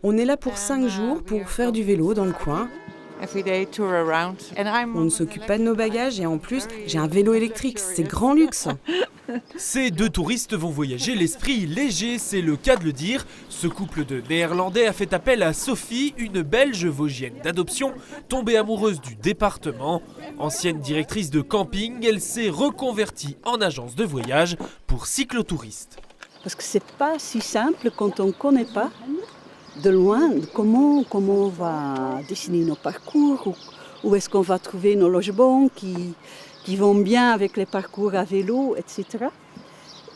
On est là pour 5 jours pour faire du vélo dans le coin. On ne s'occupe pas de nos bagages et en plus, j'ai un vélo électrique, c'est grand luxe. Ces deux touristes vont voyager l'esprit léger, c'est le cas de le dire. Ce couple de Néerlandais a fait appel à Sophie, une Belge vosgienne d'adoption, tombée amoureuse du département. Ancienne directrice de camping, elle s'est reconvertie en agence de voyage pour cyclotouristes. Parce que c'est pas si simple quand on ne connaît pas de loin comment on va dessiner nos parcours, où est-ce qu'on va trouver nos logements qui vont bien avec les parcours à vélo, etc.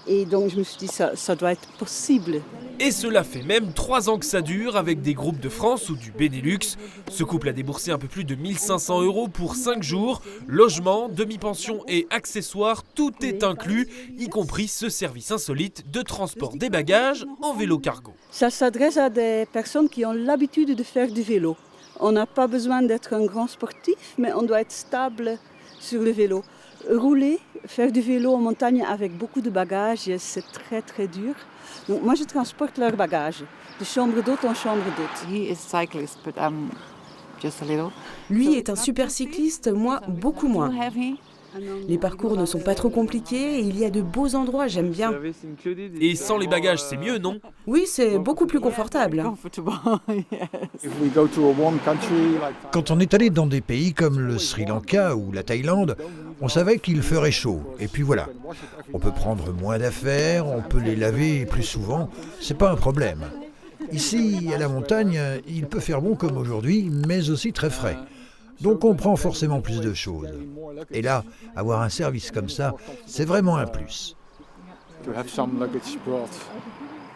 Et donc je me suis dit, ça doit être possible. Et cela fait même 3 ans que ça dure avec des groupes de France ou du Benelux. Ce couple a déboursé un peu plus de 1 500 € pour 5 jours. Logement, demi-pension et accessoires, tout est inclus, y compris ce service insolite de transport des bagages en vélo cargo. Ça s'adresse à des personnes qui ont l'habitude de faire du vélo. On n'a pas besoin d'être un grand sportif, mais on doit être stable sur le vélo. Rouler, faire du vélo en montagne avec beaucoup de bagages, c'est très très dur. Donc moi je transporte leurs bagages, de chambre d'hôte en chambre d'hôte. Lui est un super cycliste, moi beaucoup moins. Les parcours ne sont pas trop compliqués et il y a de beaux endroits, j'aime bien. Et sans les bagages, c'est mieux, non ? Oui, c'est beaucoup plus confortable. Quand on est allé dans des pays comme le Sri Lanka ou la Thaïlande, on savait qu'il ferait chaud. Et puis voilà, on peut prendre moins d'affaires, on peut les laver plus souvent, c'est pas un problème. Ici, à la montagne, il peut faire bon comme aujourd'hui, mais aussi très frais. Donc on prend forcément plus de choses. Et là, avoir un service comme ça, c'est vraiment un plus.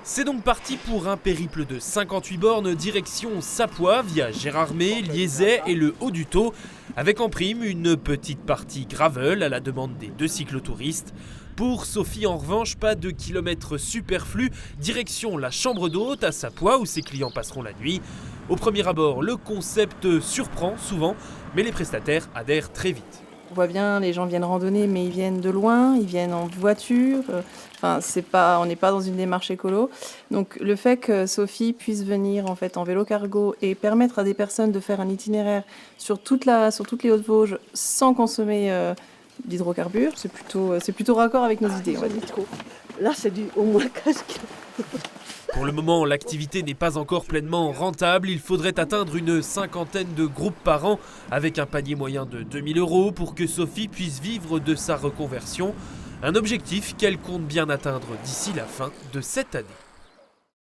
C'est donc parti pour un périple de 58 bornes direction Sapois via Gérardmer, Liezay et le Haut-du-Taux, avec en prime une petite partie gravel à la demande des 2 cyclotouristes. Pour Sophie, en revanche, pas de kilomètres superflus, direction la chambre d'hôte à Sapois où ses clients passeront la nuit. Au premier abord, le concept surprend souvent, mais les prestataires adhèrent très vite. On voit bien, les gens viennent randonner, mais ils viennent de loin, ils viennent en voiture. On n'est pas dans une démarche écolo. Donc le fait que Sophie puisse venir en fait en vélo cargo et permettre à des personnes de faire un itinéraire sur toutes les Hautes-Vosges sans consommer d'hydrocarbures, c'est plutôt raccord avec nos idées. On va dire. Là, c'est du au moins casque. Pour le moment, l'activité n'est pas encore pleinement rentable. Il faudrait atteindre une 50aine de groupes par an avec un panier moyen de 2 000 € pour que Sophie puisse vivre de sa reconversion. Un objectif qu'elle compte bien atteindre d'ici la fin de cette année.